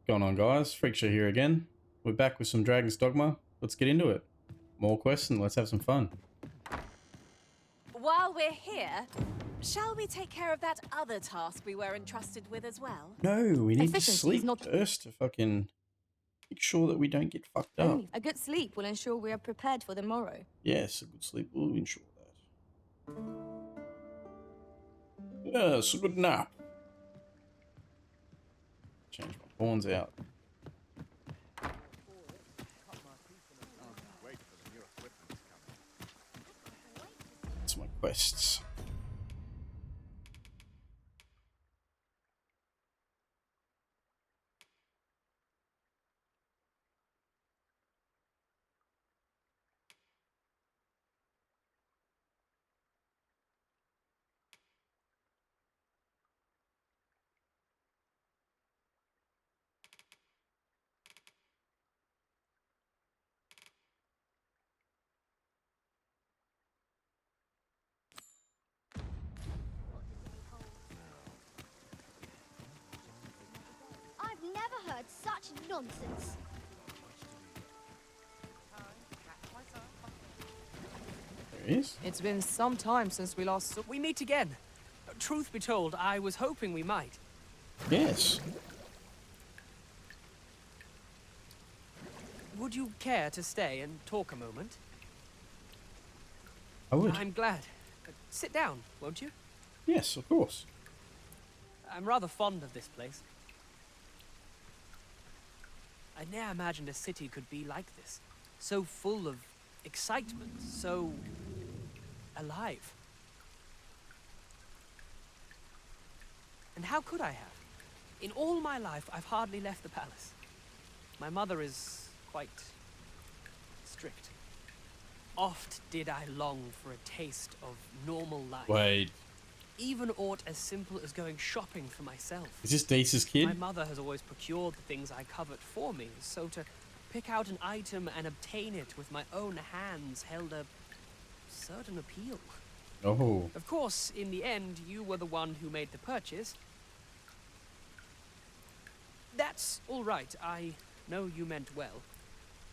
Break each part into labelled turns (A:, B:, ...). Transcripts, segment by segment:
A: Going on, guys? Freakshow here again. We're back with some Dragon's Dogma. Let's get into it. More quests and let's have some fun.
B: While we're here, shall we take care of that other task we were entrusted with as well?
A: No, we need to
C: Efficiency is
A: sleep
C: not-
A: first to fucking make sure that we don't get fucked up.
C: A good sleep will ensure we are prepared for the morrow.
A: Yes, a good sleep will ensure that. Yes, a good nap. Change my pawns out. That's my quests.
D: I've never heard such nonsense.
A: There he is.
E: It's been some time since we last saw. We meet again. Truth be told, I was hoping we might.
A: Yes.
E: Would you care to stay and talk a moment?
A: I would.
E: I'm glad. Sit down, won't you?
A: Yes, of course.
E: I'm rather fond of this place. I ne'er imagined a city could be like this. So full of excitement, so alive. And how could I have? In all my life, I've hardly left the palace. My mother is quite strict. Oft did I long for a taste of normal life.
A: Wait,
E: Even aught as simple as going shopping for myself.
A: is this Deece's
E: My
A: kid?
E: mother has always procured the things I covet for me, so to pick out an item and obtain it with my own hands held a certain appeal.
A: Oh,
E: Of course, in the end, you were the one who made the purchase. That's all right. I know you meant well.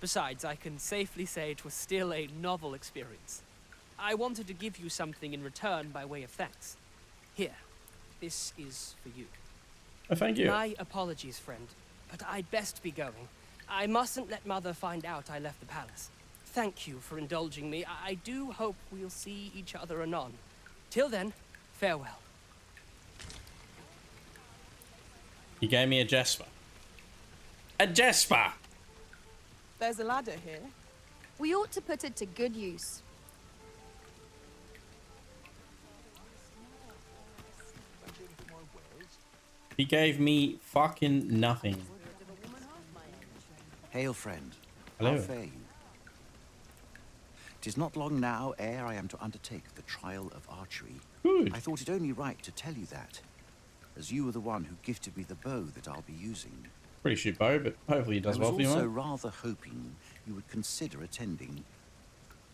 E: Besides, I can safely say it was still a novel experience. I wanted to give you something in return by way of thanks. Here, this is for you.
A: oh thank you.
E: My apologies, friend, but I'd best be going. I mustn't let Mother find out I left the palace. Thank you for indulging me. I do hope we'll see each other anon. Till then, farewell.
A: He gave me a Jasper. A Jasper!
C: There's a ladder here.
D: We ought to put it to good use.
A: He gave me fucking nothing.
F: Hail, friend.
A: Hello.
F: How fare you? 'Tis not long now ere I am to undertake the trial of archery.
A: Good.
F: I thought it only right to tell you that, as you were the one who gifted me the bow that I'll be using.
A: Pretty shit bow, but hopefully he does
F: I
A: well
F: was
A: for you,
F: also
A: man.
F: rather hoping you would consider attending.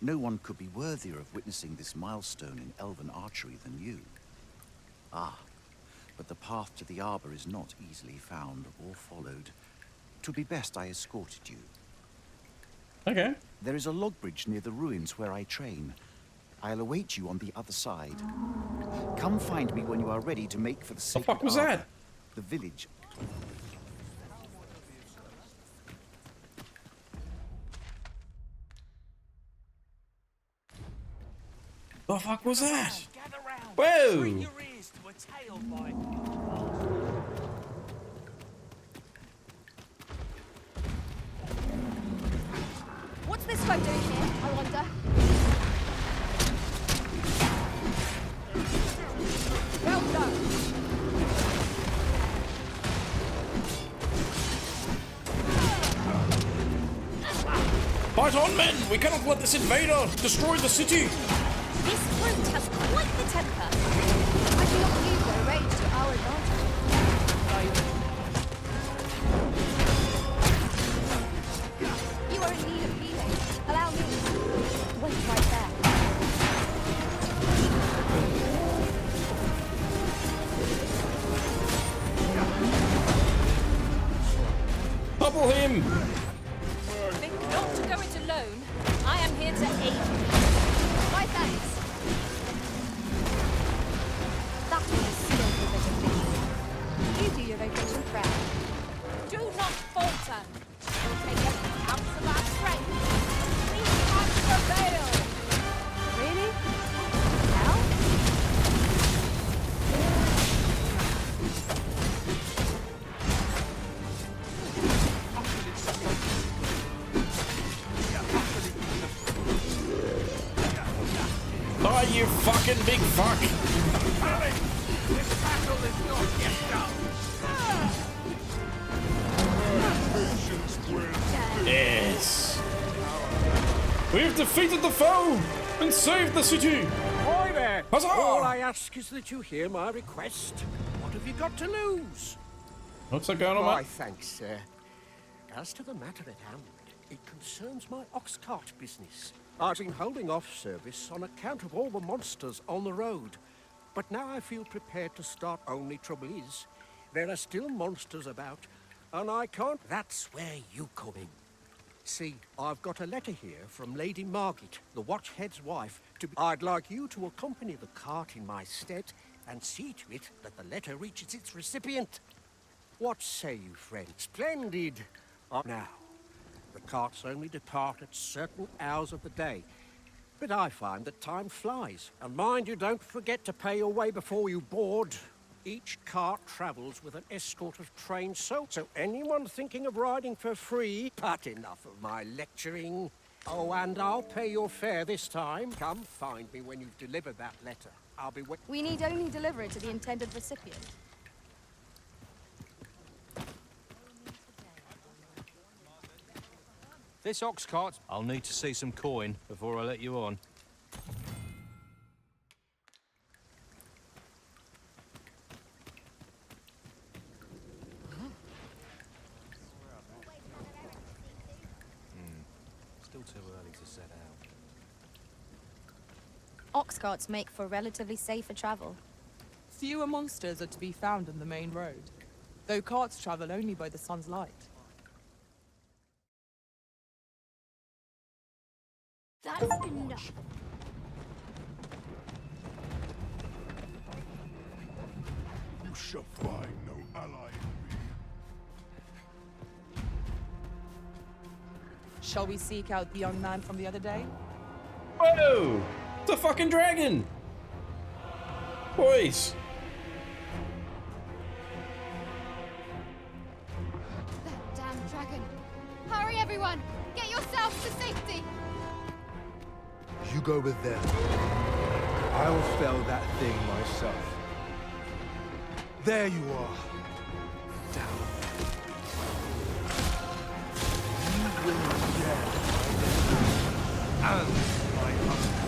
F: No one could be worthier of witnessing this milestone in elven archery than you. Ah, but the path to the arbor is not easily found or followed. 'Twould be best I escorted you.
A: Okay.
F: There is a log bridge near the ruins where I train. I'll await you on the other side. Come find me when you are ready to make for the
A: The
F: sacred
A: fuck was
F: arbor,
A: that?
F: the village.
A: The fuck was that?
E: Gather round.
A: Whoa!
E: Bring your ears to a tale by.
D: What's this folk doing here, I wonder? Well done.
A: Fight on, men! We cannot let this invader destroy the city!
B: This brute has quite the temper.
D: I do not use their rage to our advantage. You are in need of healing. Allow me. Wait right there.
A: Topple him!
B: Think not to go it alone. I am here to aid you.
D: My thanks. That was a skillful bit of thinking. You do your vocation proud.
B: Do not falter. We'll take every ounce of our strength. We can prevail.
D: Really? Now?
A: Die, you fucking big fuck!
G: This battle is not yet done.
A: Yes! We have defeated the foe and saved the city!
G: Boy there!
A: Huzzah!
G: All I ask is that you hear my request. What have you got to lose?
A: What's that going on,
G: Why,
A: mate?
G: thanks, sir. As to the matter at hand, it concerns my ox cart business. I've been holding off service on account of all the monsters on the road. But now I feel prepared to start. Only trouble is, there are still monsters about, and I can't. That's where you come in. See, I've got a letter here from Lady Margit, the Watchhead's wife. I'd like you to accompany the cart in my stead and see to it that the letter reaches its recipient. What say you, friend? Splendid! Now, the carts only depart at certain hours of the day, but I find that time flies. And mind you, don't forget to pay your way before you board. Each cart travels with an escort of trained soldiers, so anyone thinking of riding for free, but enough of my lecturing. Oh, and I'll pay your fare this time. Come find me when you've delivered that letter. I'll be waiting.
D: We need only deliver it to the intended recipient.
H: This ox cart, I'll need to see some coin before I let you on. Still too early to set out.
C: Ox carts make for relatively safer travel. Fewer monsters are to be found on the main road, though carts travel only by the sun's light.
D: That's enough.
I: You shall find no ally in me.
C: Shall we seek out the young man from the other day?
A: Whoa! It's a fucking dragon! Boys!
D: That damn dragon. Hurry, everyone! Get yourselves to safety!
I: You go with them. I'll fell that thing myself. There you are. Down. You will share my death and my hunger.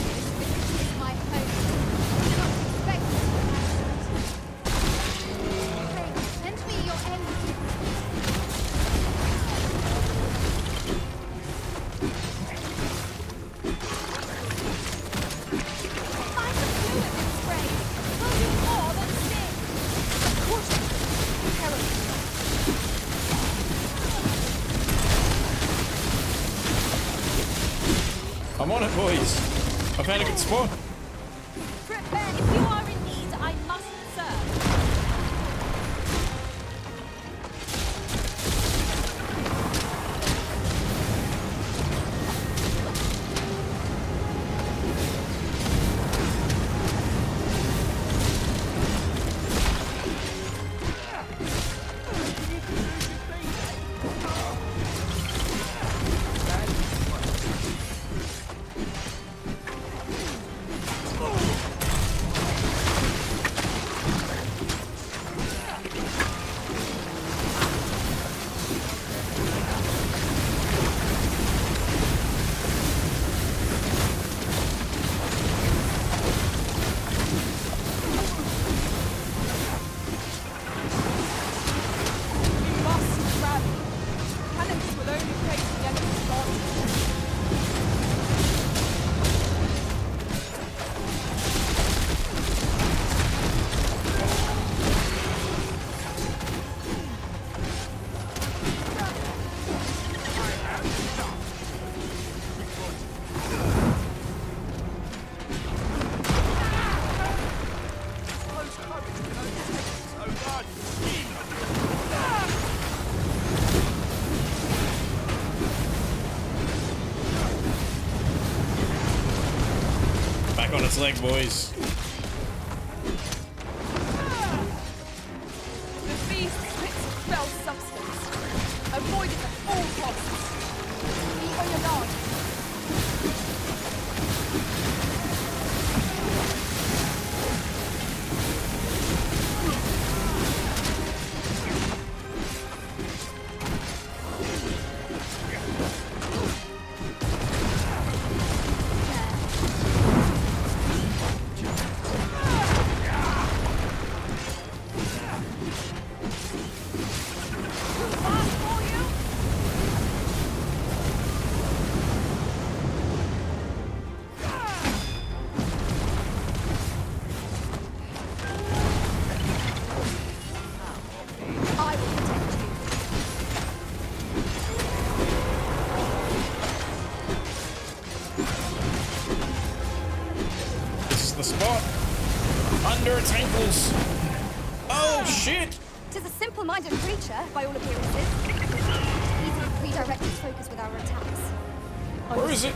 D: This is my home. I do not expect you to have it. Lend me your energy. Find the fluid in spray. Will do more than sting. Of course, terrible.
A: I'm on it, boys! I found a good spot.
B: Prepare. If you are in need, I must serve.
A: its leg, boys.
C: The beast spits spell substance. Avoid it at all costs. Be on your guard.
A: The spot under its ankles. Oh shit!
D: Tis a simple-minded creature, by all appearances. Easy to redirect its focus with our attacks.
A: Where is it?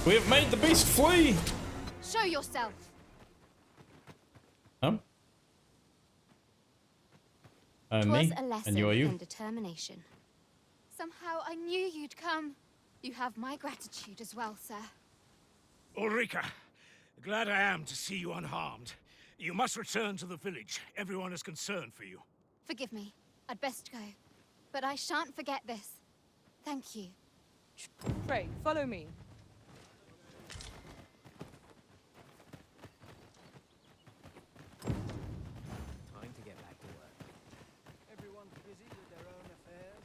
A: We have made the beast flee.
D: Show yourself.
A: Me,
D: A lesson
A: and you are you.
D: in determination. Somehow I knew you'd come. You have my gratitude as well, sir.
G: Ulrika, glad I am to see you unharmed. You must return to the village. Everyone is concerned for you.
D: Forgive me. I'd best go. But I shan't forget this. Thank you.
C: Frey, follow me.
E: Time to get back to work. Everyone's busy with their own affairs,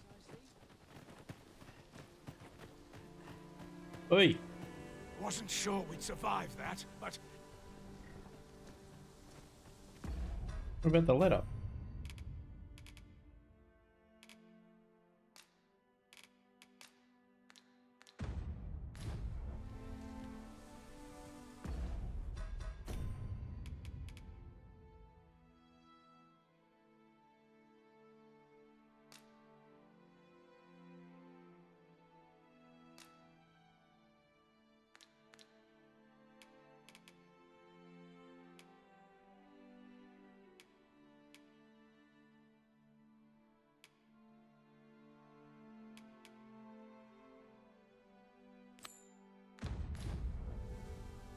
E: I see.
A: Oi.
G: Wasn't sure we'd survive that, but
A: What about the letter?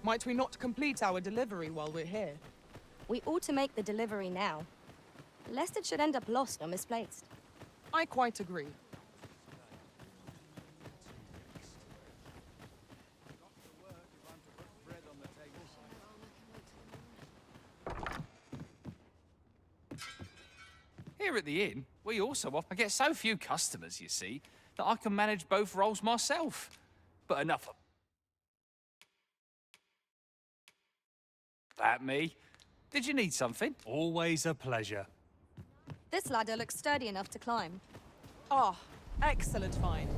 C: Might we not complete our delivery while we're here?
D: We ought to make the delivery now, lest it should end up lost or misplaced.
C: I quite agree.
J: Here at the inn, we also offer. I get so few customers, you see, that I can manage both roles myself. But enough of that, me. Did you need something?
H: Always a pleasure.
D: This ladder looks sturdy enough to climb.
C: Ah, excellent find.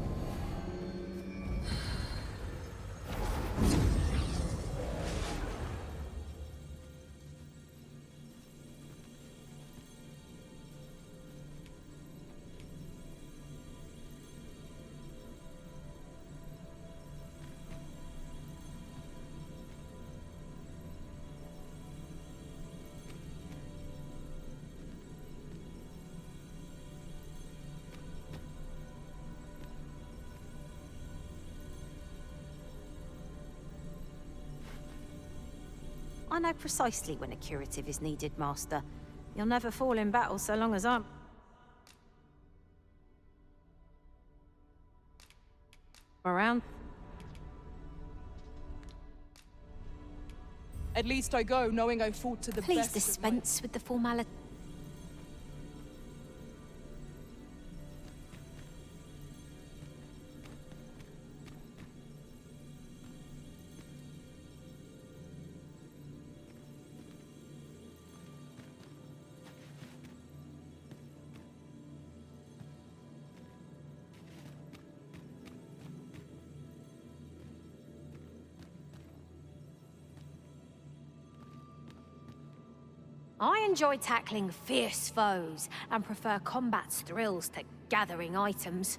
K: I know precisely when a curative is needed, Master. You'll never fall in battle so long as I'm around.
C: At least I go knowing I fought to the
K: Please
C: best of my-
K: dispense with the formality. I enjoy tackling fierce foes and prefer combat's thrills to gathering items.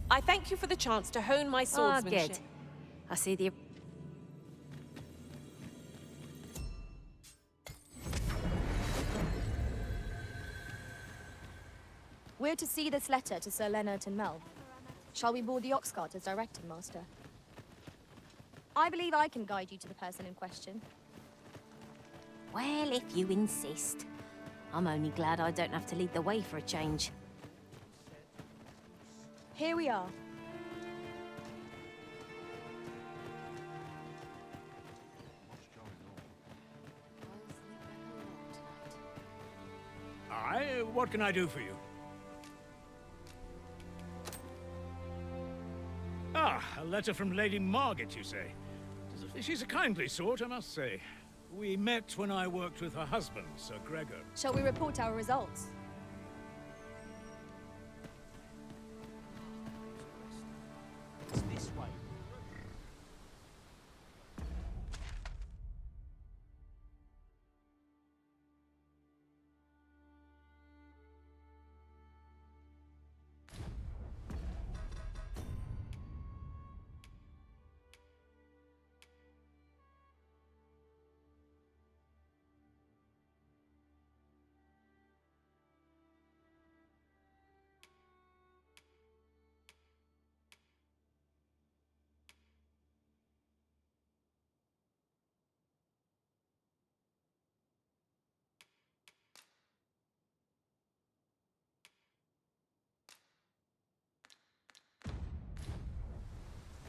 C: I thank you for the chance to hone my swordsmanship.
K: Good. I see the...
D: We're to see this letter to Sir Leonard and Mel. Shall we board the ox cart as directed, Master? I believe I can guide you to the person in question.
K: Well, if you insist. I'm only glad I don't have to lead the way for a change.
D: Here we are.
L: Aye, what can I do for you? Ah, a letter from Lady Margaret, you say? She's a kindly sort, I must say. We met when I worked with her husband, Sir Gregor.
D: Shall we report our results?
E: It's this way.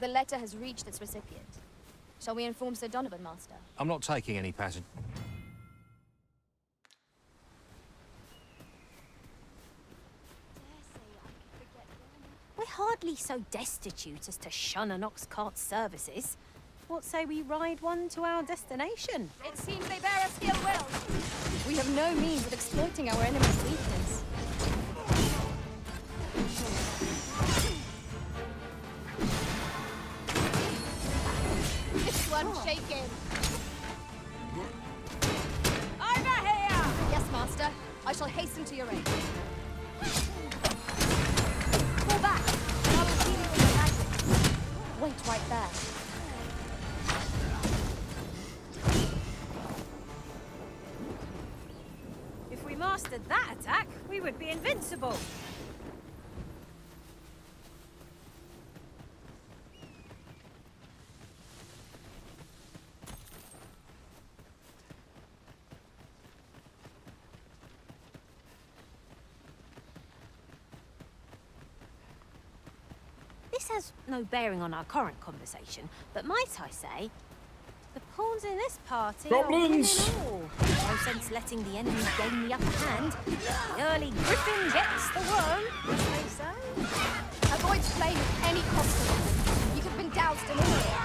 D: The letter has reached its recipient. Shall we inform Sir Donovan, Master?
H: I'm not taking any passage.
K: We're hardly so destitute as to shun an ox cart's services. What say we ride one to our destination?
D: It seems they bear us ill will. We have no means of exploiting our enemy's weakness. This one's shaking. Over here! Yes, Master. I shall hasten to your aid. Fall back, and I will heal you with the magic. Wait right there.
K: If we mastered that attack, we would be invincible. This has no bearing on our current conversation, but might I say, the pawns in this party
A: Goblins!
K: are winning all. No sense letting the enemy gain the upper hand. The early griffin gets the worm, as they say.
D: Avoid playing with any costume. You could have been doused in oil.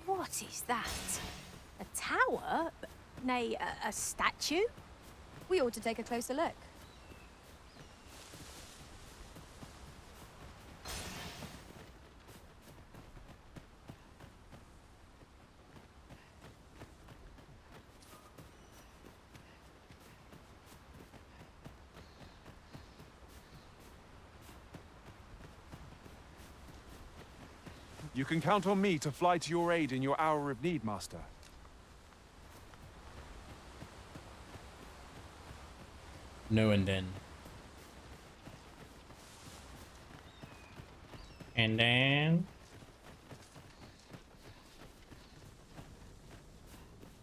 K: What is that? A tower? Nay, a statue?
D: We ought to take a closer look.
M: You can count on me to fly to your aid in your hour of need, Master.
A: No and then. And then...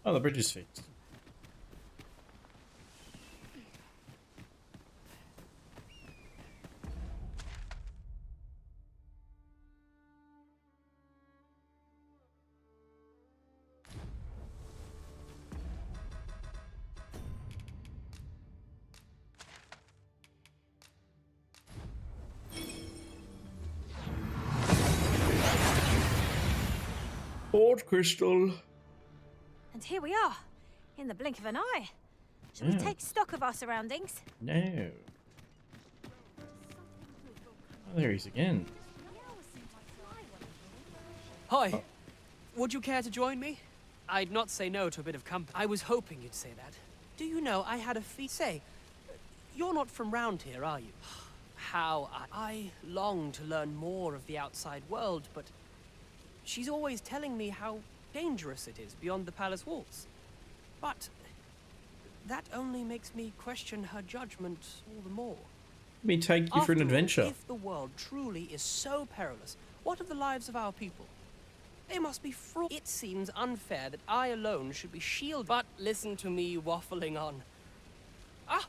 A: Oh, the bridge is fixed. Port crystal.
K: And here we are, in the blink of an eye. Shall we take stock of our surroundings?
A: No. Oh, there he is again.
E: Hi. Would you care to join me? I'd not say no to a bit of company. I was hoping you'd say that. Do you know, I had a say, you're not from round here, are you? How I long to learn more of the outside world, but she's always telling me how dangerous it is beyond the palace walls. But that only makes me question her judgment all the more.
A: Let me take you for an adventure.
E: If the world truly is so perilous, what of the lives of our people? They must be fraught. It seems unfair that I alone should be shielded. But listen to me waffling on. Ah,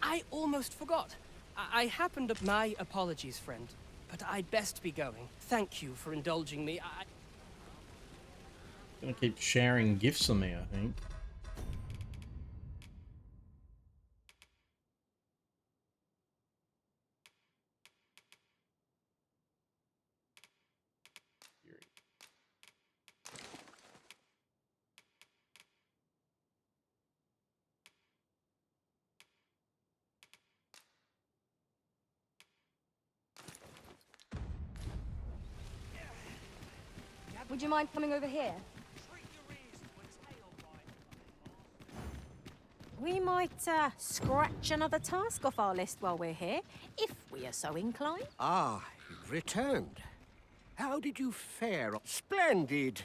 E: I almost forgot. I happened to... My apologies, friend. But I'd best be going. Thank you for indulging me.
A: Gonna keep sharing gifts on me, I think.
D: Would you mind coming over here?
K: We might scratch another task off our list while we're here, if we are so inclined.
G: Ah, you've returned. How did you fare? Splendid.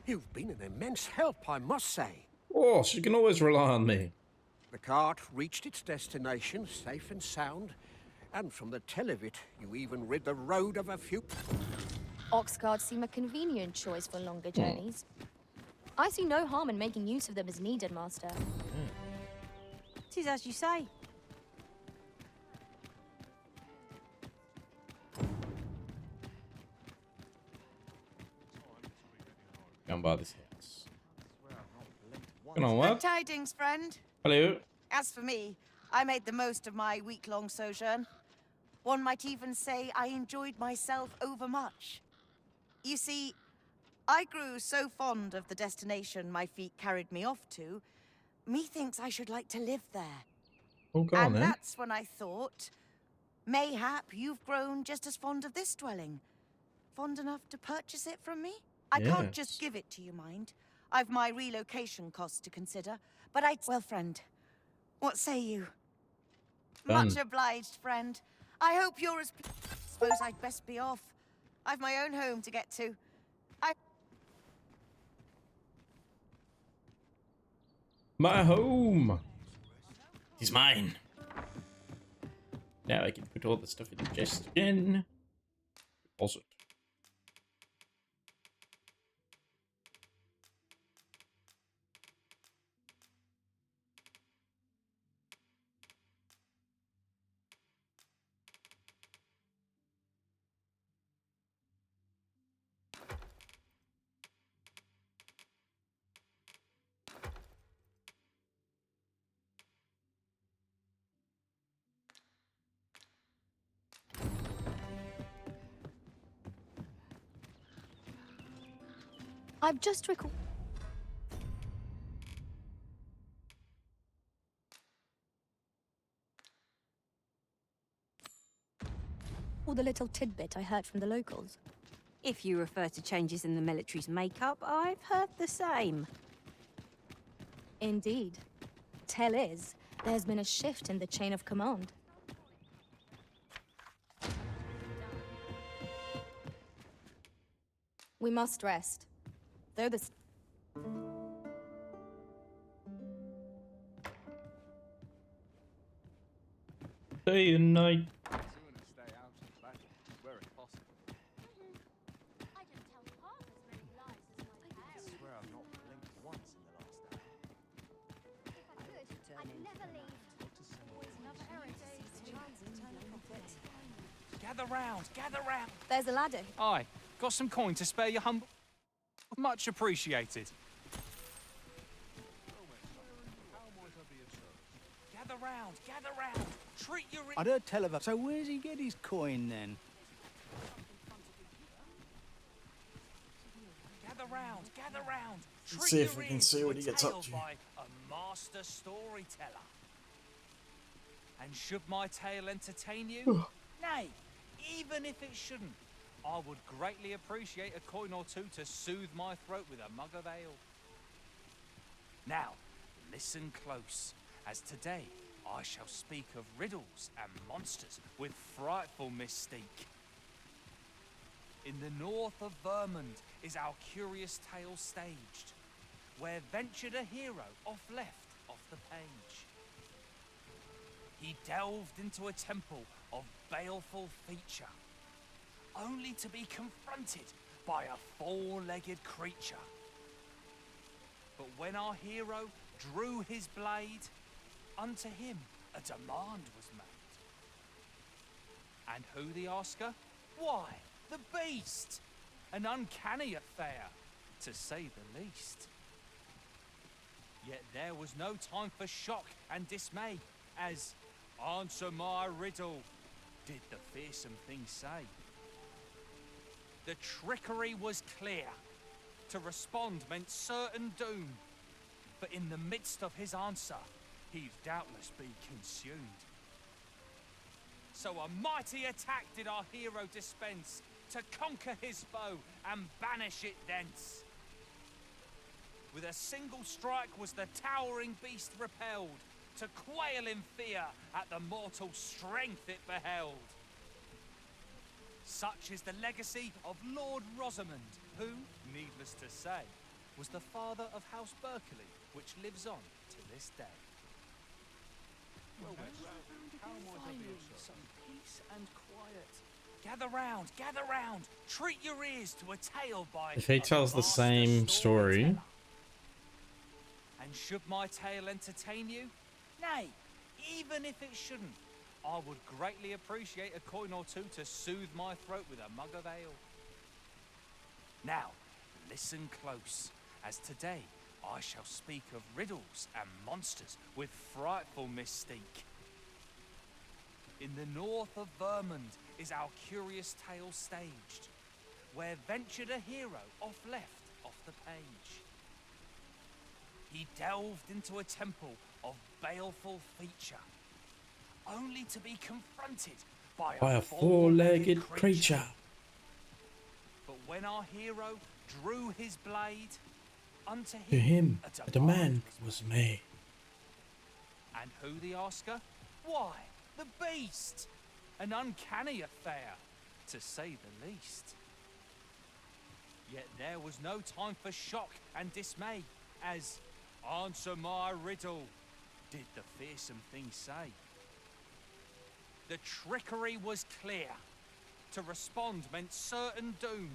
G: You've been an immense help, I must say.
A: Oh, she can always rely on me.
G: The cart reached its destination, safe and sound, and from the tell of it, you even rid the road of a few...
D: Ox carts seem a convenient choice for longer journeys. I see no harm in making use of them as needed, Master.
K: Tis as you say.
A: Go and buy this house. Come on, what?
N: Good tidings, friend.
A: Hello.
N: As for me, I made the most of my week-long sojourn. One might even say I enjoyed myself overmuch. You see, I grew so fond of the destination my feet carried me off to, methinks I should like to live there.
A: Oh, go on,
N: and
A: then.
N: that's when I thought, mayhap you've grown just as fond of this dwelling. Fond enough to purchase it from me? I can't just give it to you, mind. I've my relocation costs to consider, but well, friend, what say you?
A: Done.
N: Much obliged, friend. I hope you're as... Suppose I'd best be off. I've my own home to get to.
A: My home. It's mine. Now I can put all the stuff in the chest again. Deposit.
D: I've just recalled... all the little tidbit I heard from the locals.
K: If you refer to changes in the military's makeup, I've heard the same.
D: Indeed. Tell is, there's been a shift in the chain of command. We must rest. Though this...
A: Day and night.
M: Sooner stay out of battle, where it possible.
B: I don't tell half as many lies as my parents.
O: I swear I've not blinked once in the last hour.
B: If I could, I'd never leave. Always another errand to see to.
J: Gather round, gather round.
D: There's a ladder.
J: Aye, got some coin to spare your humble... Much appreciated. Gather round, gather round. Treat your...
O: I heard tell of a... So where's he get his coin then?
J: Gather round, gather round. Treat
A: See if
J: your
A: we can
J: ears
A: see
J: to
A: what
J: a
A: he gets up
J: tale
A: to.
J: by a master storyteller. And should my tale entertain you? Nay, even if it shouldn't, I would greatly appreciate a coin or two to soothe my throat with a mug of ale. Now, listen close, as today I shall speak of riddles and monsters with frightful mystique. In the north of Vermund is our curious tale staged, where ventured a hero off the page. He delved into a temple of baleful feature, only to be confronted by a four-legged creature. But when our hero drew his blade, unto him a demand was made. And who the asker? Why, the beast! An uncanny affair, to say the least. Yet there was no time for shock and dismay, as answer my riddle, did the fearsome thing say. The trickery was clear. To respond meant certain doom. But in the midst of his answer, he'd doubtless be consumed. So a mighty attack did our hero dispense, to conquer his foe and banish it thence. With a single strike was the towering beast repelled, to quail in fear at the mortal strength it beheld. Such is the legacy of Lord Rosamond, who, needless to say, was the father of House Berkeley, which lives on to this day.
E: Well, how might I be of service? Some peace and quiet.
J: Gather round, treat your ears to a tale by
A: If he tells the same story,
J: and should my tale entertain you? Nay, even if it shouldn't, I would greatly appreciate a coin or two to soothe my throat with a mug of ale. Now, listen close, as today I shall speak of riddles and monsters with frightful mystique. In the north of Vermund is our curious tale staged, where ventured a hero off the page. He delved into a temple of baleful feature, only to be confronted by a
A: four-legged creature.
J: But when our hero drew his blade, unto
A: To him a demand was made.
J: And who the asker? Why, the beast! An uncanny affair, to say the least. Yet there was no time for shock and dismay, as answer my riddle, did the fearsome thing say. The trickery was clear. To respond meant certain doom.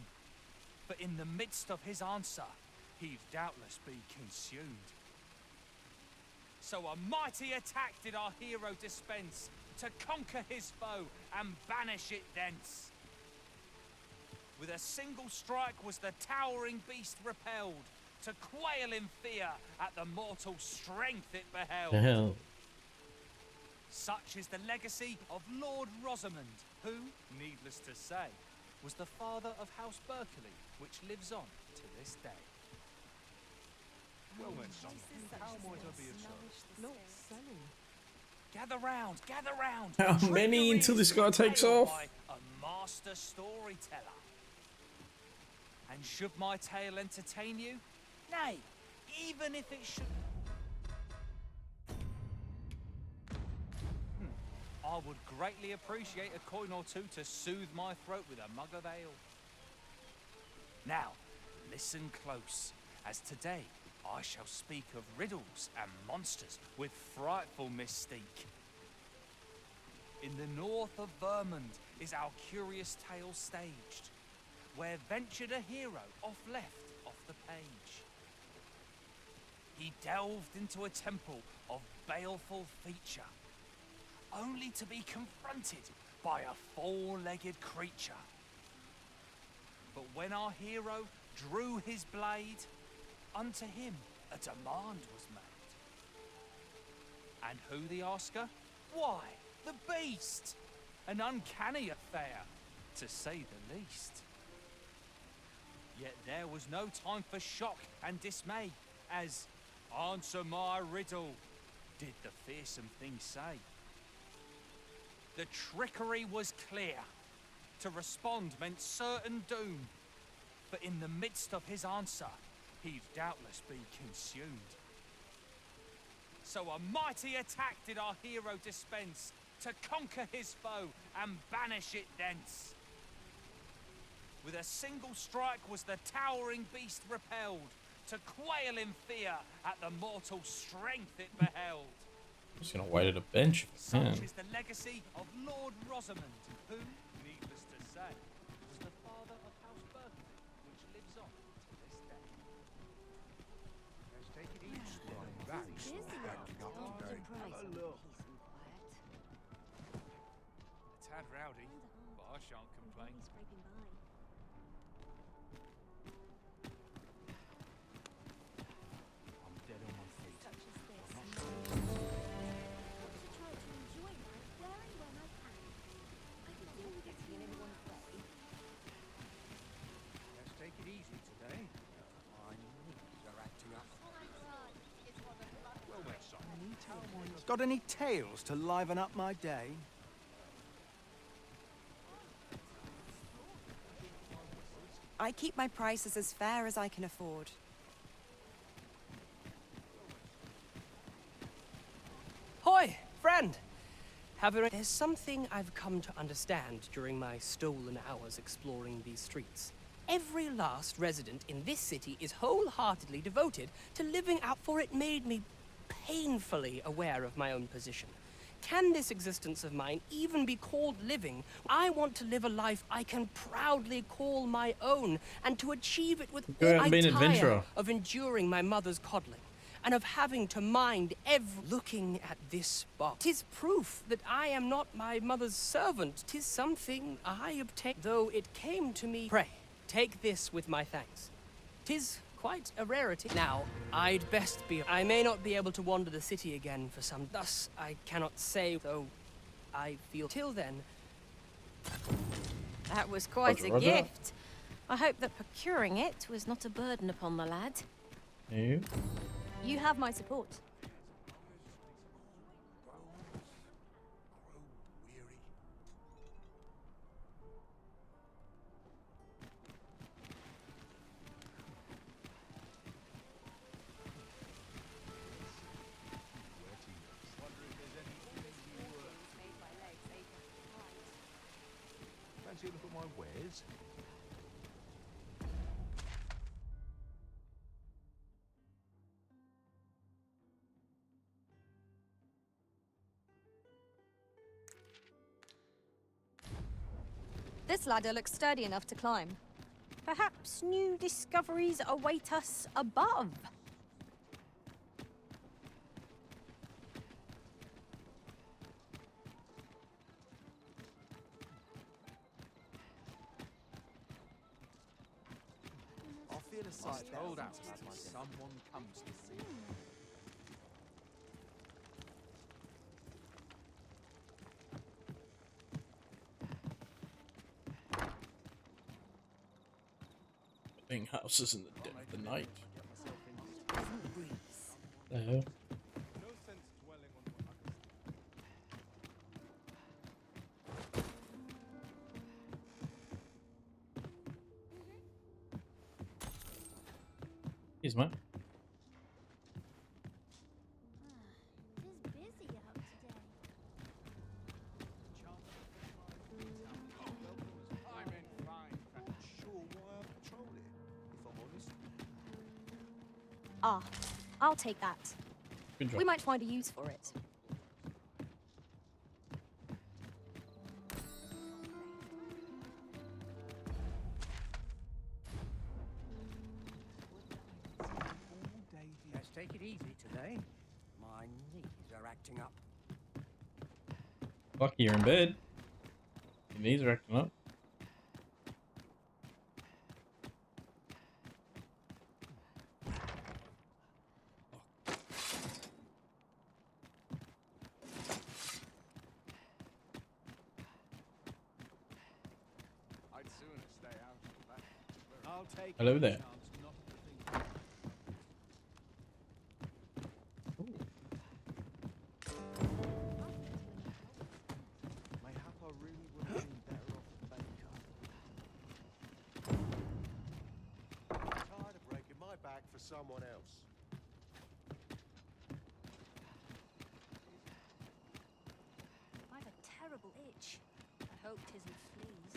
J: But in the midst of his answer, he'd doubtless be consumed. So a mighty attack did our hero dispense, to conquer his foe and banish it thence. With a single strike was the towering beast repelled, to quail in fear at the mortal strength it beheld.
A: The hell?
J: Such is the legacy of Lord Rosamond, who, needless to say, was the father of House Berkeley, which lives on to this day.
E: Well then, someone, how might I be of service?
C: Not selling.
J: Gather round, gather round.
A: How
J: Treat
A: many
J: your
A: until
J: ears
A: this guy
J: to a
A: takes
J: tale
A: off?
J: by a master storyteller. And should my tale entertain you? Nay, even if it should... I would greatly appreciate a coin or two to soothe my throat with a mug of ale. Now, listen close, as today I shall speak of riddles and monsters with frightful mystique. In the north of Vermund is our curious tale staged, where ventured a hero off the page. He delved into a temple of baleful feature, only to be confronted by a four-legged creature. But when our hero drew his blade, unto him a demand was made. And who the asker? Why, the beast! An uncanny affair, to say the least. Yet there was no time for shock and dismay, as "Answer my riddle," did the fearsome thing say. The trickery was clear. To respond meant certain doom. For in the midst of his answer, he'd doubtless be consumed. So a mighty attack did our hero dispense, to conquer his foe and banish it thence. With a single strike was the towering beast repelled, to quail in fear at the mortal strength it beheld.
A: I'm just gonna wait at a bench.
J: Such is the legacy of Lord Rosamond, who, needless to say, was the father of House Burgundy, which lives on to this day.
G: Let's take it easy. That's acting up today. Have a look.
J: A tad rowdy, but I shan't complain.
O: I'm dead on my feet.
G: Let's take it easy today. My knees are acting up. Well, where's some?
O: Got any tales to liven up my day?
C: I keep my prices as fair as I can afford.
E: Hoy, friend! There's something I've come to understand during my stolen hours exploring these streets. Every last resident in this city is wholeheartedly devoted to living out, for it made me painfully aware of my own position. Can this existence of mine even be called living? I want to live a life I can proudly call my own, and to achieve it with
A: Go out and be an
E: I tire
A: adventurer.
E: of enduring my mother's coddling, and of having to mind looking at this box. 'Tis proof that I am not my mother's servant. 'Tis something I obtained, though it came to me. Pray, take this with my thanks. 'Tis quite a rarity. Now, I'd best be. I may not be able to wander the city again for some. Thus, I cannot say, though I feel. Till then.
K: That was quite a
A: Roger.
K: gift. I hope that procuring it was not a burden upon the lad.
A: You?
D: You have my support.
M: Fancy a look at my wares?
D: This ladder looks sturdy enough to climb.
K: Perhaps new discoveries await us above.
M: I'll feel a sight rolled out as someone comes to see.
A: Being houses in the dead of the night. The hell? Here's mate.
D: Ah, I'll take that.
A: Good job.
D: We might find a use for it.
G: Let's take it easy today. My knees are acting up.
A: Lucky you're in bed. Your knees are acting up.
M: I'd sooner stay out of that.
O: I'll take
A: Hello
O: any
A: there.
O: chance not to think.
M: Mayhap I really would have been better off a baker. Tired of breaking my back for someone else.
K: I've a terrible itch. I hope 'tisn't fleas.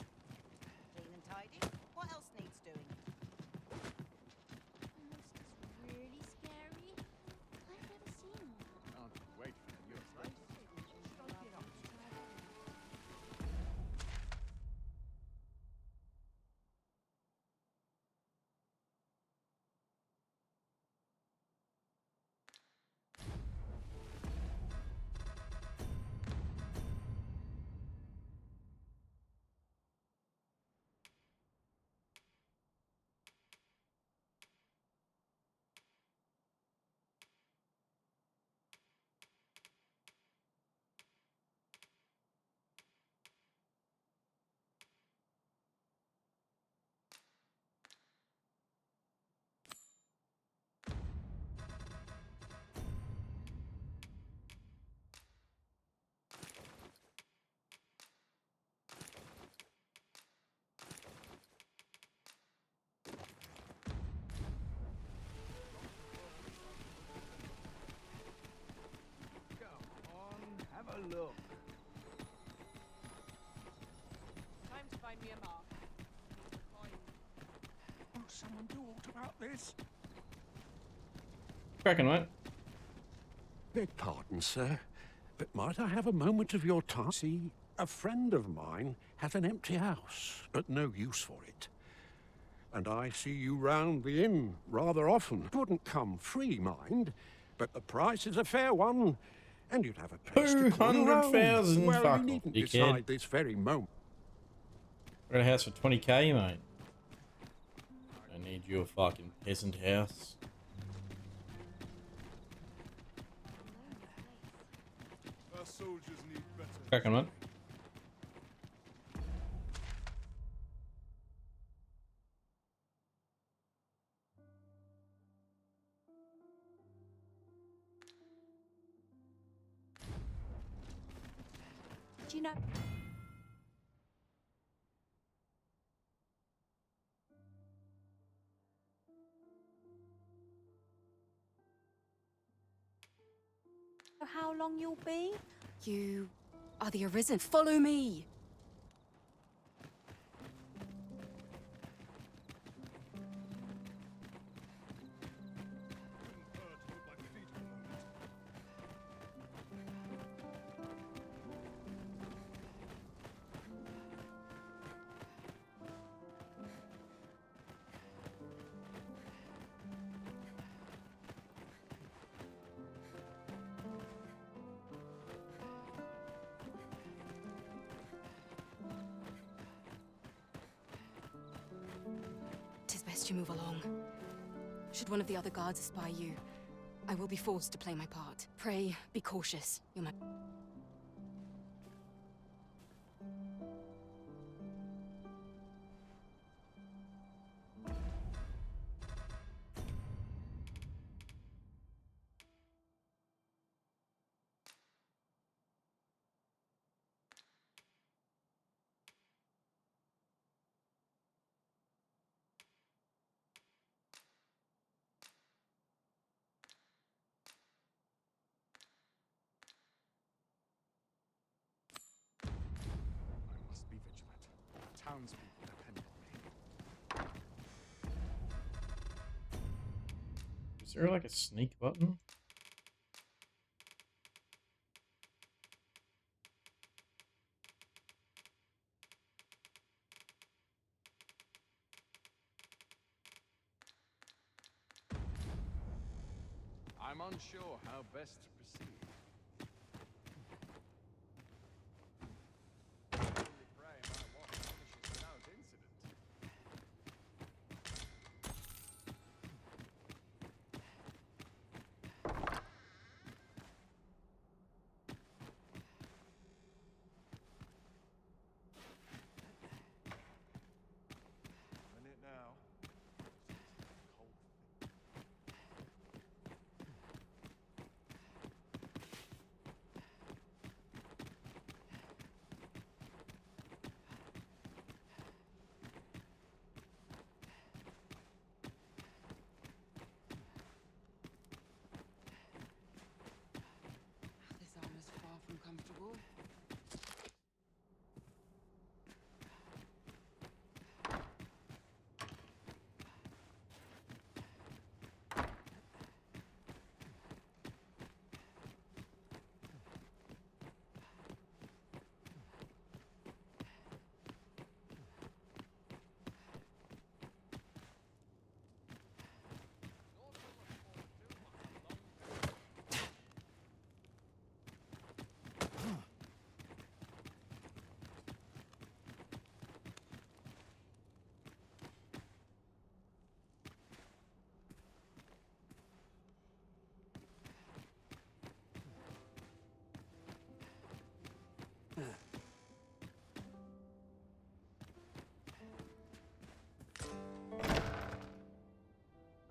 N: Clean and tidy. What else needs doing?
B: Monster's really scary. I've never seen one.
M: Can't wait for your place.
O: Have a look.
C: Time to find me a mark.
G: Will someone do aught about this?
A: Cracking, mate.
G: Beg pardon, sir, but might I have a moment of your time? See, a friend of mine has an empty house, but no use for it. And I see you round the inn rather often. Wouldn't come free, mind, but the price is a fair one, and you'd have a place to call your own.
A: 200,000.
G: Well,
A: Fuck
G: you
A: off,
G: needn't
A: dickhead.
G: decide this very moment.
A: I got a house for 20k, mate. I need you a fucking peasant house.
I: Our soldiers need better.
A: Cracking, mate.
D: Do you know?
C: How long you'll be? You are the Arisen. Follow me. Tis best you move along. Should one of the other guards espy you, I will be forced to play my part. Pray, be cautious. You're my...
A: Is there like a sneak button?
O: I'm unsure how best to proceed. Only pray my watch finishes without incident. Minute now. Cold.
C: This armor's far from comfortable.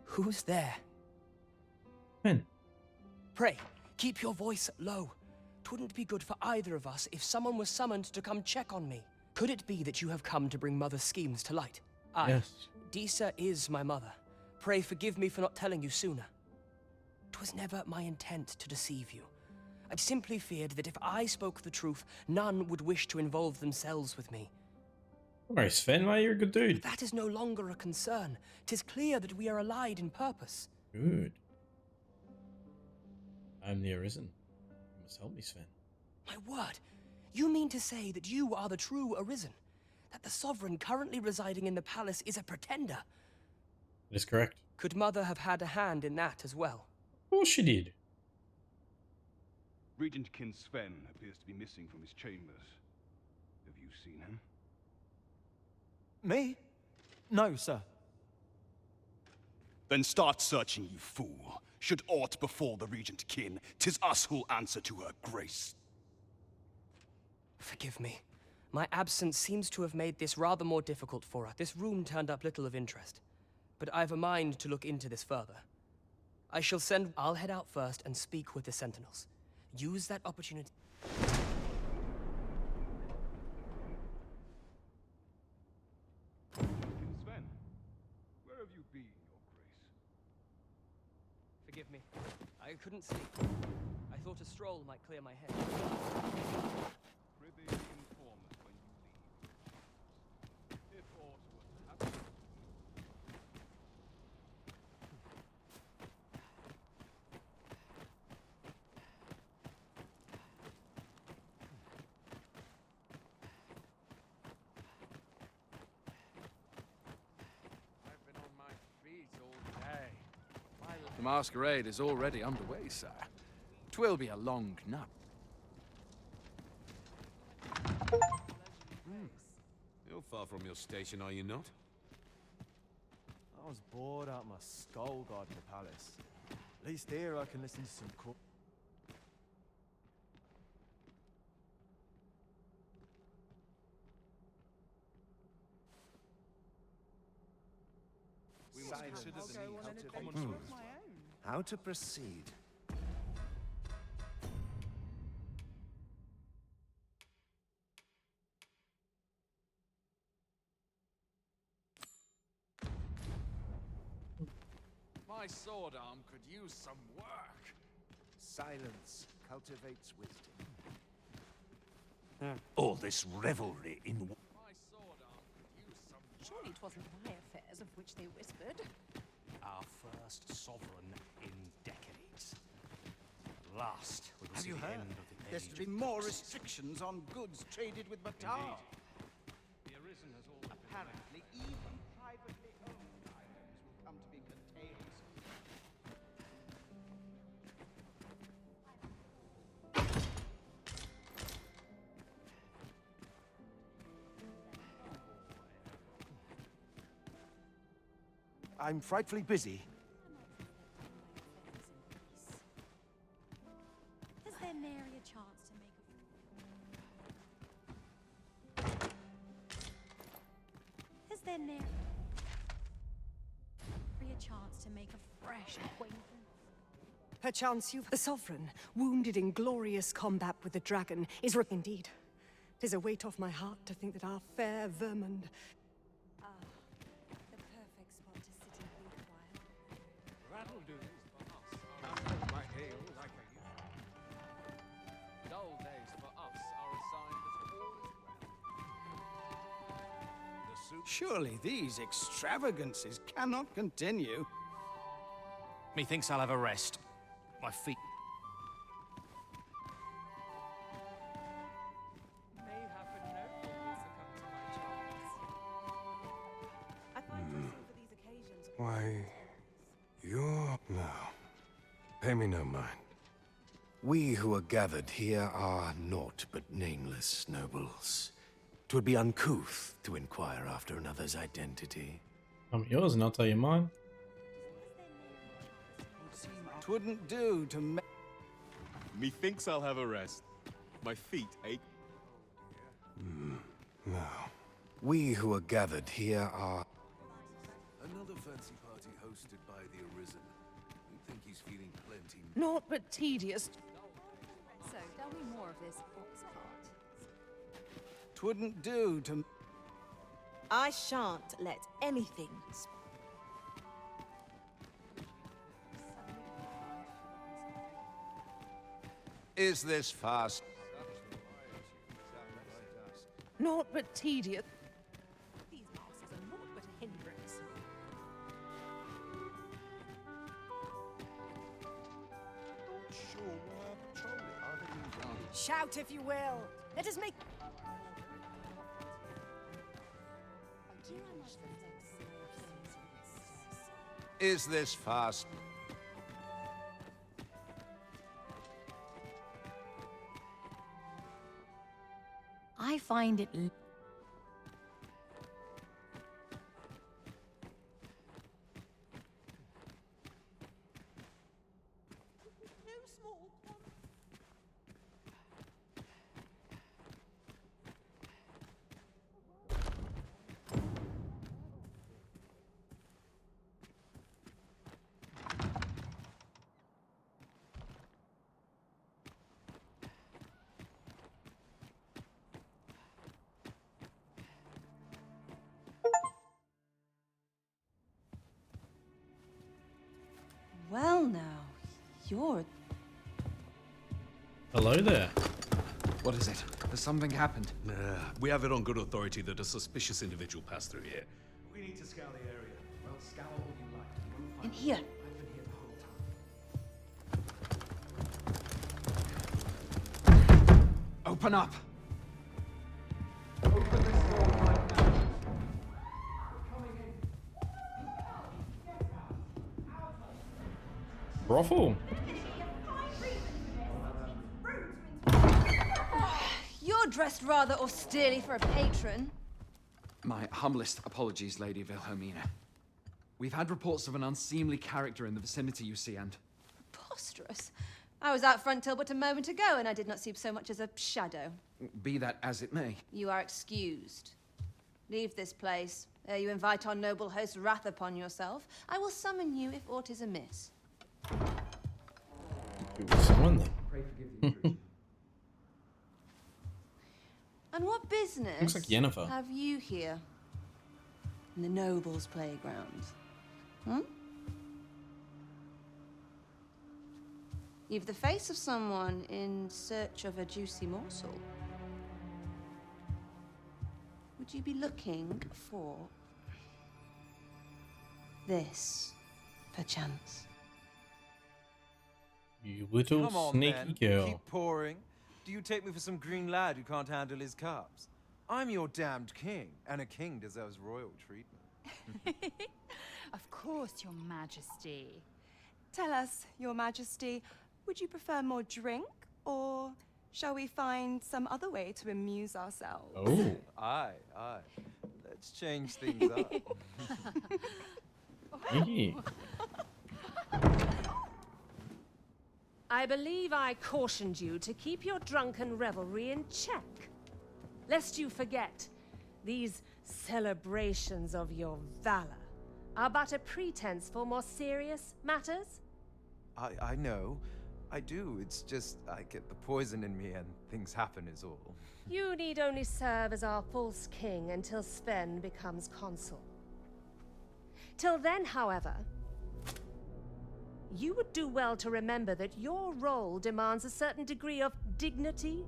E: Who's there?
A: Finn.
E: Pray, keep your voice low. 'Twouldn't be good for either of us if someone was summoned to come check on me. Could it be that you have come to bring Mother's schemes to light? Aye.
A: Yes.
E: Disa is my mother. Pray forgive me for not telling you sooner. 'Twas never my intent to deceive you. I simply feared that if I spoke the truth, none would wish to involve themselves with me.
A: Alright, Sven, mate, you're a good dude.
E: That is no longer a concern. 'Tis clear that we are allied in purpose.
A: Good. I'm the Arisen. You must help me, Sven.
E: My word, you mean to say that you are the true Arisen? That the Sovereign currently residing in the palace is a pretender?
A: That is correct.
E: Could Mother have had a hand in that as well?
A: Of course she did.
I: Regent Kin Sven appears to be missing from his chambers. Have you seen him?
M: Me? No, sir.
P: Then start searching, you fool. Should aught befall the Regent Kin, 'tis us who'll answer to her grace.
E: Forgive me. My absence seems to have made this rather more difficult for us. This room turned up little of interest. But I've a mind to look into this further. I'll head out first and speak with the Sentinels. Use that opportunity.
I: Kin Sven, where have you been, your grace?
E: Forgive me. I couldn't sleep. I thought a stroll might clear my head.
I: Prithee inform us when you leave. If aught were to happen.
O: I've been on my feet all day. The masquerade is already underway, sir. 'Twill be a long nap.
Q: You're far from your station, are you not?
M: I was bored out my skull guarding the palace. At least here I can listen to some cool.
I: We must
M: Silence.
I: consider the
M: I'll go
I: needs
M: on
I: of
M: an
I: the
M: adventure
I: common
M: of
I: folk.
M: my own.
F: How to proceed?
O: My sword arm could use some work.
F: Silence cultivates wisdom.
P: All this revelry in...
O: My sword arm could use some
C: Surely 'twas not my affairs of which they whispered.
H: our first sovereign in decades. At last, we will
F: Have
H: see
F: you
H: the
F: heard?
H: end of the
F: There's
H: age
F: to be
H: of
F: more
H: proxies.
F: restrictions on goods traded with Batar.
O: The Arisen has always
F: Apparently, even privately owned items will come to be curtailed.
G: I'm frightfully busy.
K: Is there nary a chance to make a... Is there nary a chance to make a fresh acquaintance?
R: Perchance you've... The Sovereign, wounded in glorious combat with the dragon, is indeed. 'Tis a weight off my heart to think that our fair Vermund...
K: Ah, the perfect spot to sit and think a while.
O: That'll do for us. My hail like a dull days for us are a sign that all is well.
F: Surely these extravagances cannot continue.
H: Methinks I'll have a rest. My feet.
C: Mayhap a noble will succumb to my charms. I find dressing for these occasions.
S: Why, you're... No. Pay me no mind. We who are gathered here are naught but nameless nobles. 'Twould be uncouth to inquire after another's identity.
A: I'm yours and I'll tell you mine.
F: 'Twouldn't do to
T: Methinks I'll have a rest. My feet ache.
S: No. We who are gathered here are...
U: Another fancy party hosted by the Arisen. We think he's feeling plenty.
R: Naught but tedious.
D: So, tell me more of this ox cart.
F: 'Twouldn't do to...
C: I shan't let anything
Q: Is this fast?
R: Naught but tedious.
C: These masters are naught but a hindrance.
R: Shout if you will. Let us make...
Q: Is this fast?
K: I find it...
C: Well now, you're...
A: Hello there.
T: What is it? Has something happened? We have it on good authority that a suspicious individual passed through here.
V: We need to scour the area. Well, scour all you like. You'll find
C: In here.
V: I've been here the whole time.
T: Open up!
V: Open this door right now. We're coming in.
A: Brothel.
C: You're dressed rather austerely for a patron.
W: My humblest apologies, Lady Wilhelmina. We've had reports of an unseemly character in the vicinity, you see, and...
C: Preposterous. I was out front till but a moment ago, and I did not see so much as a shadow.
W: Be that as it may.
C: You are excused. Leave this place, ere you invite our noble host's wrath upon yourself. I will summon you if aught is amiss.
A: Someone then.
V: Pray forgive the intrusion.
C: And what business
A: Looks like Yennefer.
C: have you here? In the nobles' playground? Hmm? You've the face of someone in search of a juicy morsel. Would you be looking for this?
K: perchance.
A: You little
M: Come on,
A: sneaky
M: then.
A: girl.
M: Keep pouring. Do you take me for some green lad who can't handle his carbs? I'm your damned king, and a king deserves royal treatment.
J: Of course, Your Majesty. Tell us, Your Majesty, would you prefer more drink, or shall we find some other way to amuse ourselves?
A: Oh.
M: Aye. Let's change things up.
A: Hey.
L: I believe I cautioned you to keep your drunken revelry in check. Lest you forget, these celebrations of your valor are but a pretense for more serious matters.
M: I know. I do. It's just I get the poison in me and things happen is all.
L: You need only serve as our false king until Sven becomes consul. Till then, however, you would do well to remember that your role demands a certain degree of dignity.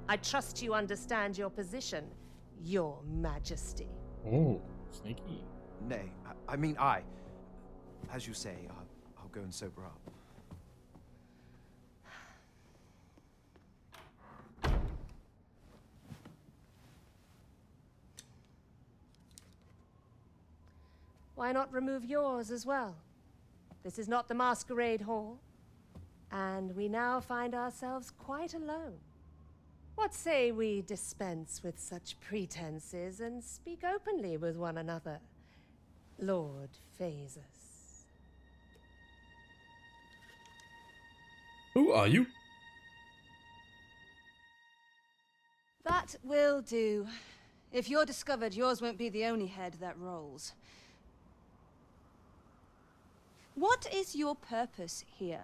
L: I trust you understand your position, Your Majesty.
A: Oh, sneaky.
M: Nay, as you say, I'll go and sober up.
L: Why not remove yours as well? This is not the masquerade hall, and we now find ourselves quite alone. What say we dispense with such pretenses and speak openly with one another, Lord Phasus?
A: Who are you?
N: That will do. If you're discovered, yours won't be the only head that rolls. What is your purpose here,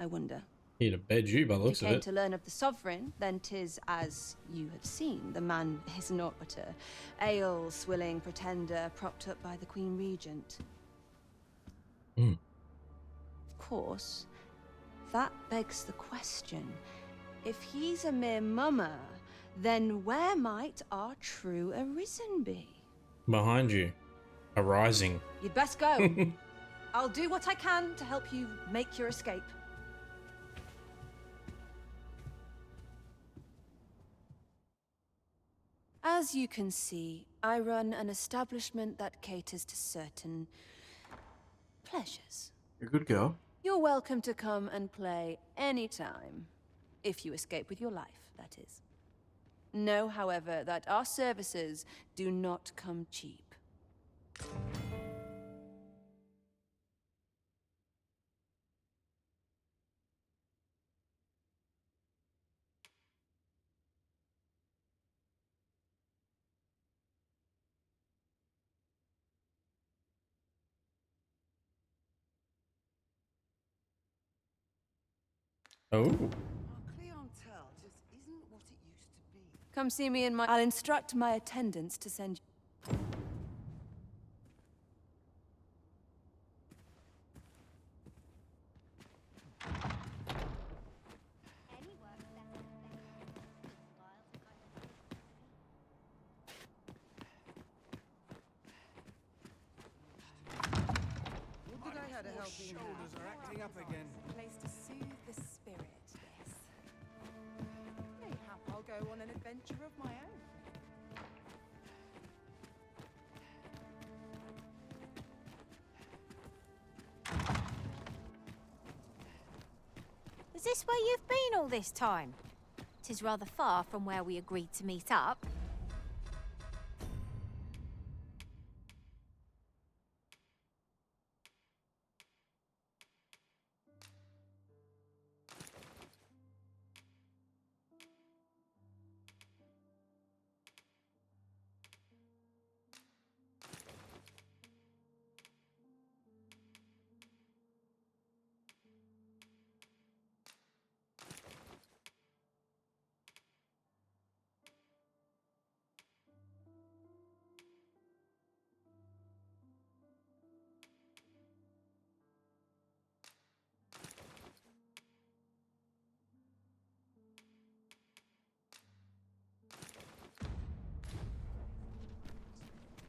N: I wonder?
A: Here to bed you by the looks
N: You
A: of
N: came
A: it.
N: to learn of the Sovereign, then 'tis as you have seen. The man is naught but a ale-swilling pretender propped up by the Queen Regent.
A: Mm.
N: Of course, that begs the question. If he's a mere mummer, then where might our true Arisen be?
A: Behind you. Arising.
N: You'd best go. I'll do what I can to help you make your escape. As you can see, I run an establishment that caters to certain pleasures.
A: You're a good girl.
N: You're welcome to come and play anytime. If you escape with your life, that is. Know, however, that our services do not come cheap.
A: Oh.
X: Clientele just isn't what it used to be.
N: Come see me in my... I'll instruct my attendants to send you...
X: What did I have to help you? Shoulders are acting up again.
C: Place to soothe the spirit, yes. Mayhap I'll go on an adventure of my own.
K: Is this where you've been all this time? 'Tis rather far from where we agreed to meet up.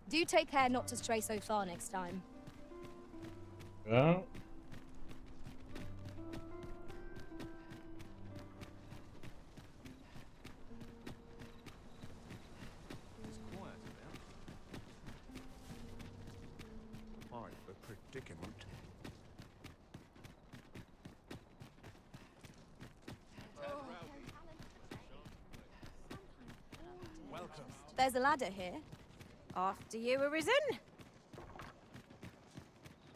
D: Do take care not to stray so far next time.
B: Yeah.
G: Quite a predicament.
C: Welcome.
D: There's a ladder here.
K: After you, Arisen.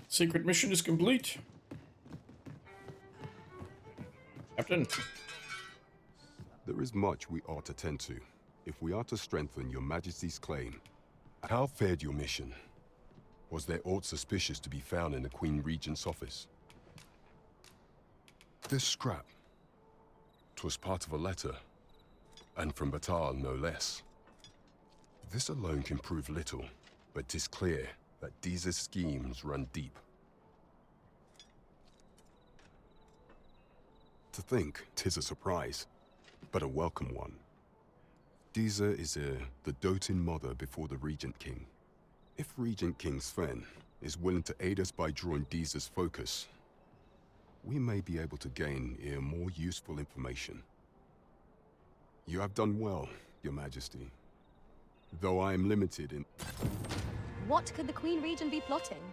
A: Secret mission is complete. Captain.
E: There is much we ought to tend to, if we are to strengthen your Majesty's claim. How fared your mission? Was there aught suspicious to be found in the Queen Regent's office? This scrap. 'Twas part of a letter, and from Batal no less. This alone can prove little, but 'tis clear that Deeza's schemes run deep. To think 'tis a surprise, but a welcome one. Deeza is the doting mother before the Regent King. If Regent King Sven is willing to aid us by drawing Deeza's focus, we may be able to gain more useful information. You have done well, Your Majesty. Though I am limited in...
D: What could the Queen Regent be plotting?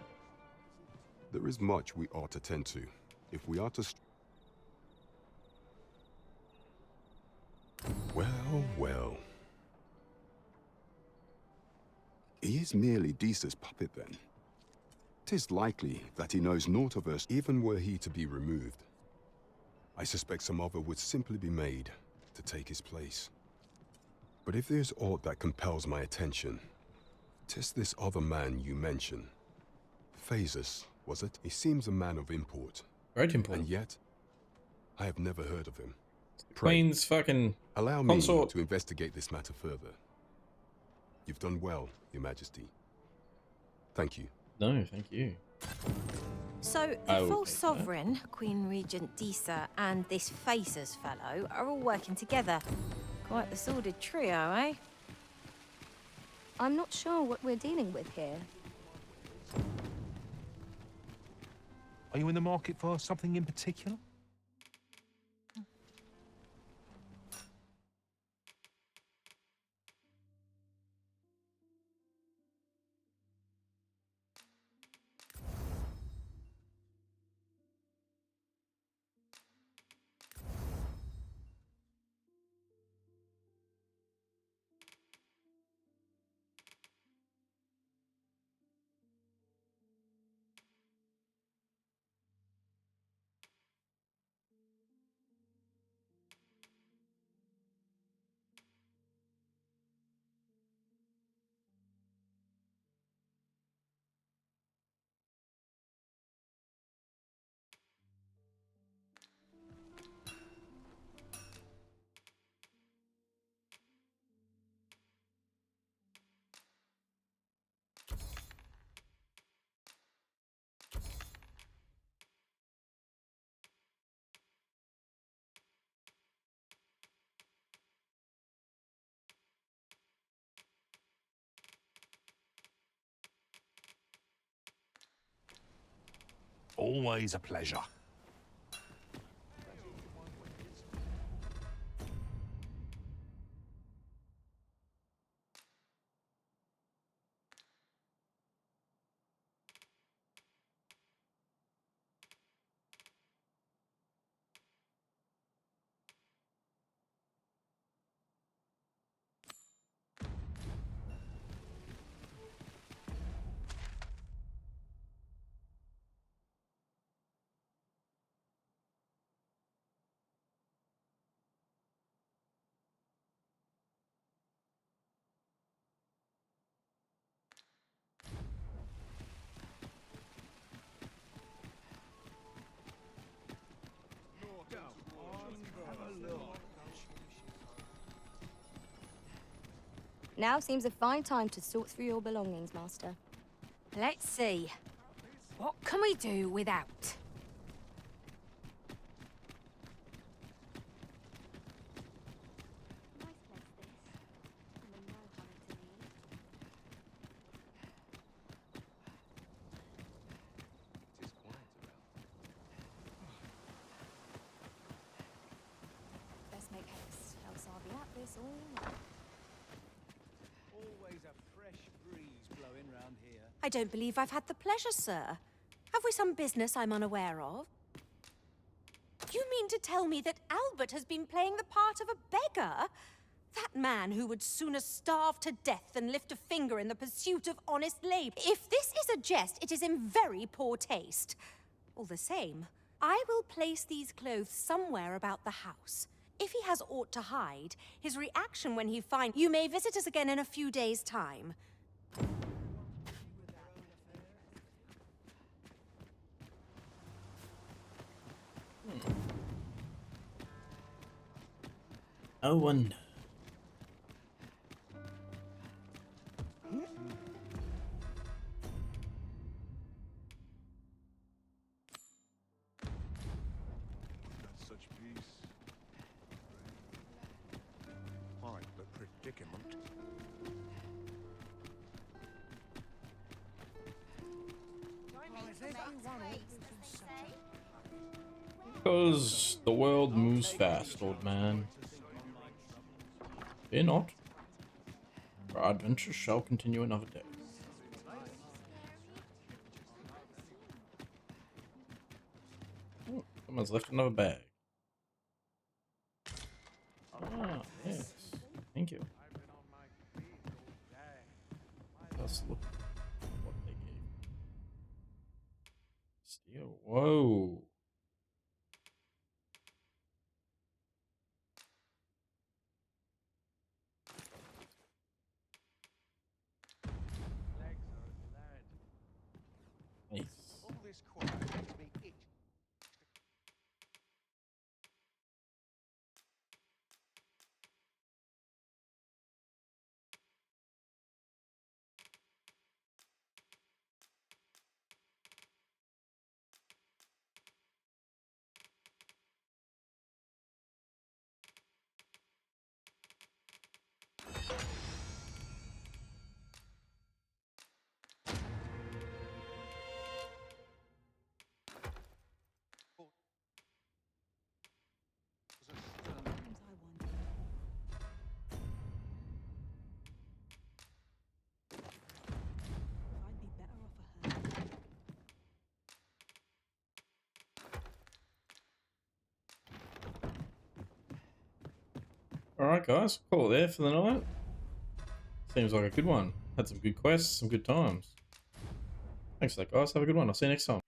E: There is much we ought to tend to, if we are to... Well, well. He is merely Deeza's puppet, then. 'Tis likely that he knows naught of us, even were he to be removed. I suspect some other would simply be made to take his place. But if there's aught that compels my attention, 'tis this other man you mention. Phasus, was it? He seems a man of import.
A: Great import.
E: And yet, I have never heard of him.
A: Queen's fucking
E: allow
A: consort.
E: me to investigate this matter further. You've done well, Your Majesty. Thank you.
A: No, thank you.
K: So, the false sovereign, Queen Regent Deeza, and this Phasus fellow are all working together. Quite the sordid trio, eh?
D: I'm not sure what we're dealing with here.
H: Are you in the market for something in particular? Always a pleasure.
D: Now seems a fine time to sort through your belongings, Master.
K: Let's see. What can we do without?
V: Always a fresh breeze blowing round here.
K: I don't believe I've had the pleasure, sir. Have we some business I'm unaware of? You mean to tell me that Albert has been playing the part of a beggar? That man who would sooner starve to death than lift a finger in the pursuit of honest labor. If this is a jest, it is in very poor taste. All the same, I will place these clothes somewhere about the house. If he has aught to hide, his reaction when he finds... You may visit us again in a few days' time.
A: Oh, wonder.
U: Such peace. Quite the predicament.
A: Because the world moves fast, old man. Fear not. Our adventure shall continue another day. Oh, someone's left another bag. Ah, yes. Thank you. Let's look what they gave me. Steel. Whoa. Nice.
V: All this quiet makes me itch.
A: Alright guys, call it there for the night. Seems like a good one. Had some good quests, some good times. Thanks for that guys, have a good one. I'll see you next time.